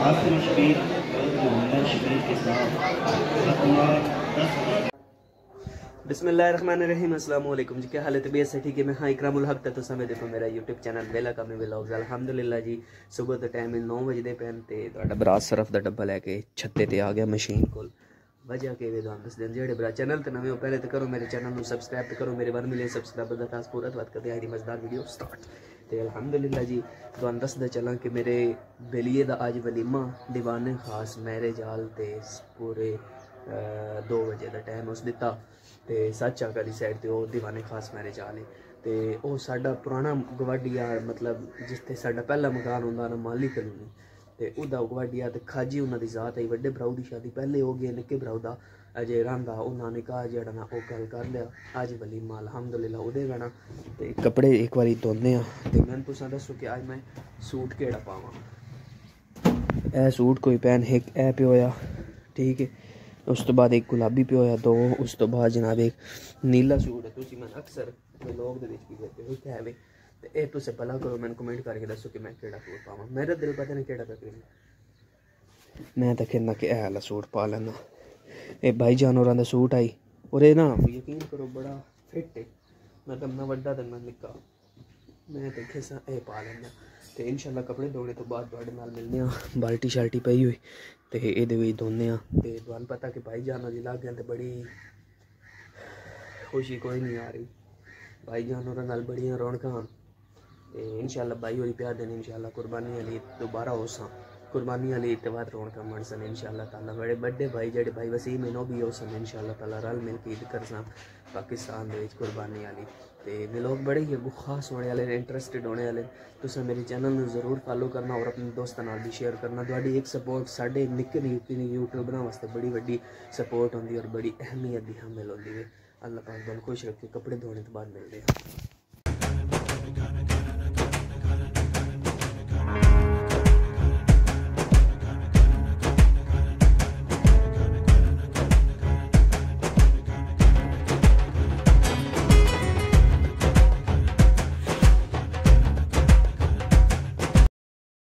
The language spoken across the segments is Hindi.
आसिम शबीर मोहम्मद शबीर के साथ बिस्मिल्लाहिर्रहमानिर्रहीम। अस्सलाम वालेकुम जी, क्या हाल है? तबीयत से ठीक है? मैं हाँ इकरामुल हक तो समय देखो मेरा यूट्यूब चैनल वेला कमी व्लॉग्स। अल्हम्दुलिल्लाह जी, सुबह का टाइम 9 बजे पैन ते तुहाडा बरात सरफ दा डब्बा लैके छत्ते ते आ गया मशीन कोल। वजह के वे दस दिन जेड़े बरा चैनल ते नवे हो पहले तो करो मेरे चैनल को सब्सक्राइब तो करो, मेरे 1 मिलियन सब्सक्राइबर दा टास्क पूरा बात करते हैं मजेदार वीडियो स्टार्ट। तो अल्हम्दुलिल्लाह जी तुहानू दसदा चलां कि मेरे बेलिए दा अज वलीमा दीवाने खास मैरिज हाल ते पूरे 2 बजे का टाइम उस दिता ते सच आग वाली साइड ते दीवाने खास मैरिज हाल है। तो वह साडा पुराना गवाडिया मतलब जिसते साडा पहला मकान होंदा ना माली कलोनी ते उदा गवाडिया ते खाजी उन्होंने ज़ात आई। वड्डे भराऊ की शादी पहले हो गई, निक्के भराऊ का अजे रहा उन्होंने निकाह जड़ा ना वो गल कर लिया। अज वलीमा अल्हम्दुलिल्लाह उहदे गाना ते कपड़े एक बारी धोने तो मैंने तुसां दसो कि अज मैं सूट केड़ा पावां। ए सूट कोई पैन एक ए पे होया, ठीक है। उस तो बाद एक गुलाबी पे होया 2, उस तो बाद जनाब एक नीला सूट है। तुसी मैं अक्सर लोग दे विच की करते हो क्या है तो ये तुसे भला करो मैंने कमेंट करके दसो कि मैं केड़ा सूट पावां। मेरा दिल पता नहीं केड़ा तकरीबन मैं तो कहना कि ऐ सूट पा लेना। ये भाई जानवरां दा सूट आई और ये ना यकीन करो बड़ा फिट है, मतलब ना वड्डा ते ना निक्का। मैं तो खिसा ये पा लेना तो इंशाल्लाह कपड़े धोने तो बाद तुहाडे नाल मिलने आ। बाल्टी शाल्टी पई हुई तो ये धोने तो तुहानू पता कि भाई जान जी लग गए तो बड़ी खुशी कोई नहीं आ रही। भाई जानवरां नाल बड़ियां रौनकां इंशाल्लाह भाई होरी प्यार देने इंशाल्लाह कुर्बानी अली दोबारा होसा कुर्बानी अली इतवार रौनकां मन सन इंशाल्लाह ताला। बड़े बड़े भाई जेडे भाई वसीम इनो भी हो सन इंशाल्लाह ताला रल मिल के ईद कर पाकिस्तान दे विच कुर्बानी अली। तो लोग बड़े ही खास होने वाले इंटरस्टिड होने वाले। तुसीं मेरे चैनल में ज़रूर फॉलो करना और अपने दोस्तों नाल भी शेयर करना। तुहाडी एक सपोर्ट साडे निक्के निक्के यूट्यूबरां वास्ते बड़ी वड्डी सपोर्ट होंदी और बड़ी अहमियत दी हामिल होंदी है। अल्लाह पाक तुहानू खुश रखे। कपड़े धोने तो बाद मिलते हैं।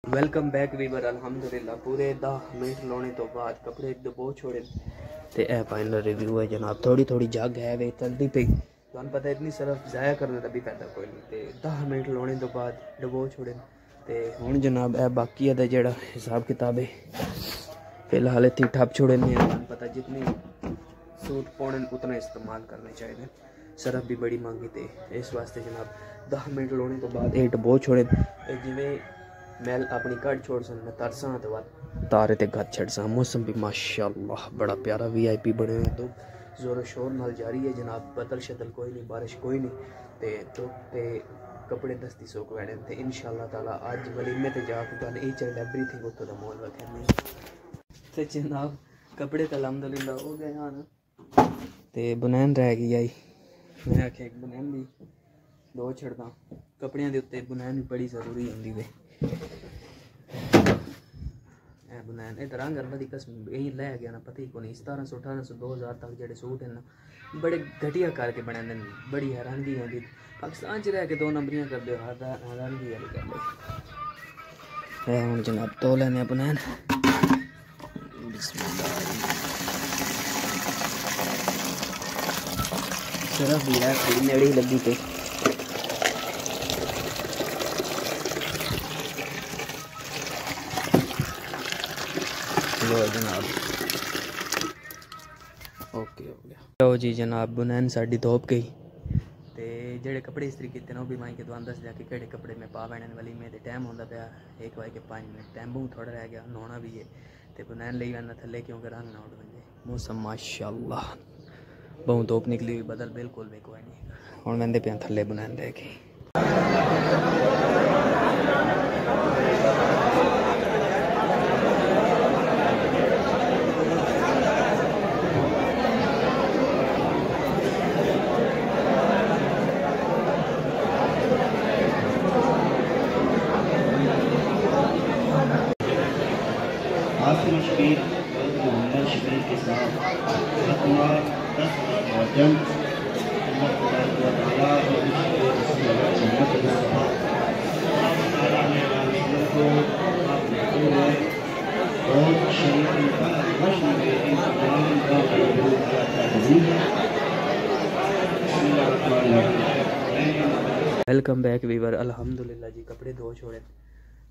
Welcome back viewer. अल्हम्दुलिल्लाह पूरे 10 मिनट लाने तो बाद कपड़े डबो छोड़े तो यह फाइनल रिव्यू है जनाब। थोड़ी थोड़ी जग है वे चलती पई, तुहानू पता इतनी सरफ ज़ाया करने का भी फायदा कोई नहीं। तो 10 मिनट लाने तो बाद डबो छोड़े तो हुण जनाब यह बाकी है जेड़ा हिसाब किताब है फिलहाल इतनी ठप छोड़े ने। तुहानू पता जितनी सूट पाने उतना इस्तेमाल करने चाहिए। सरफ भी बड़ी मांगी थे इस वास्ते जनाब 10 मिनट लाने तो बाद ये डबो छोड़े जिमें मैल अपनी कट छोड़ सन मैं तरसा तो बाद तारे ते गद छड़ सा। मौसम भी माशाअल्लाह बड़ा प्यारा VIP बने हुए तो जोरों शोर नाल जारी है जनाब। बदल शदल कोई नहीं, बारिश कोई नहीं तो कपड़े दस्ती सोक वैडे थे इंशाल्लाह ताला। अज वलीमे ते जाके गल ईच एंड एवरीथिंग उत्थों दा मोल वखने ते जनाब कपड़े तो अल्हम्दुलिल्लाह हो गए हैं ते बनैन रह गई आई। मैं आखे एक बनैन भी 2 छड़दा कपड़ियां दे उत्ते बनैन भी बड़ी जरूरी होंदी वे। बनैन ये रंग अल्लाह दी कसम यही लै गया ना पता ही को नहीं। 1700 1800 2000 तक जेडे सूट हैं ना बड़े घटिया करके बनाते हैं, बड़ी हैरानगी होती। पाकिस्तान च रह के 2 नंबरियां कर दो हैरानगी वाली गल है। हुण जनाब तो लैने बनैन सिर्फ भी है नेड़ी लगी पे लो जनाब ओके हो गया। लो जी जनाब बुनैन साड़ी धोप गई तो जेडे कपड़े इस्त्री किए ना भी माई के तुहानू दस दिया कि केड़े कपड़े मैं पा बैठने वाली में तो टाइम होंदा पाया 1:05 टाइम बहुत थोड़ा रह गया नहाना भी है तो बुनैन ले आना थले क्योंकि रंग ना उड़ बजे। मौसम माशाअल्लाह बहुत धोप निकली हुई, बदल बिल्कुल भी कोई नहीं। हुण वंदे पे थले बुनैन लेके आसिम शबीर मोहम्मद शबीर के साथ वेलकम बैक वीवर। अल्हम्दुलिल्लाह जी कपड़े धो छोड़े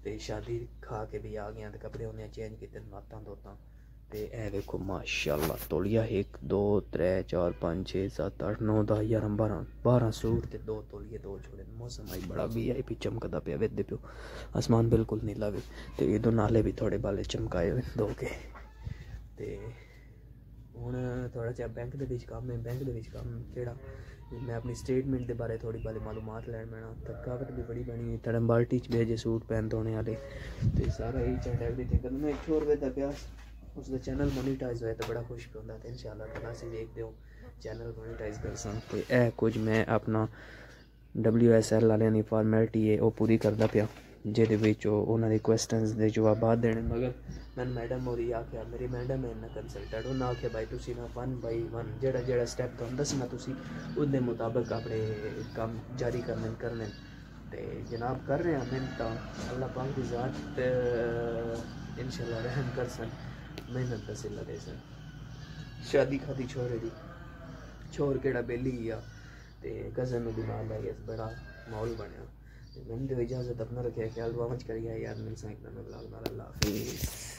ते शादी खा के भी आ गया, कपड़े उन्हें चेंज किए, नाता धोता ते ए देखो माशाल्लाह तोलिया 1 2 3 4 5 6 7 8 9 10 11 12 सूट ते 2 तोलिए धो छोड़े। मौसम आई बड़ा VIP चमकदा पिया, वेदे पियो आसमान बिल्कुल नीला भी ते इदो नाले भी थोड़े बाले चमकाए हुए धो के। ते हुण थोड़ा जिहा बैंक दे विच काम है। बैंक दे विच काम केड़ा, मैं अपनी स्टेटमेंट के बारे थोड़ी बारी मालूमात लैन पैना। थकावट भी बड़ी बनी, थोड़ा बाल्टी च भेजे सूट पैन धोने वाले तो सारा ही चैट एवरीथिंग करना। मैं 100 रुपये का प्यास उसका चैनल मोनीटाइज होया तो बड़ा खुश पे होंदा ते इंशाल्लाह तला से देखते हो चैनल मोनीटाइज कर सन। तो ए कुछ मैं अपना WSL वाले दी फॉर्मैलिटी है वो पूरी करदा पिया, जेदे विच उन्होंने क्वेश्चन के जवाब देने। मगर मैंने मैडम होरी आख्या, मेरी मैडम है ना कंसल्टेंट, उन्हें आख्या भाई तुसी ना 1 बाई 1 जेड़ा जेड़ा स्टैप तुहानू दसना तुसी उसदे मुताबिक अपने काम जारी करने ते जनाब कर रहे हैं। मेहनत अल्लाह पाक की ज़ात इंशाल्लाह रहम कर सन, मेहनत का सिला दे सन। शादी खादी छोरे दी छोर केड़ा बेली गया ते कज़न भी नाल लै गया, बड़ा माहौल बनया। मैंने तो इजाज़त अपना रखे ख्याल दुआ मच करिए यार, मिल सकता मैं अल्लाह हाफिज़।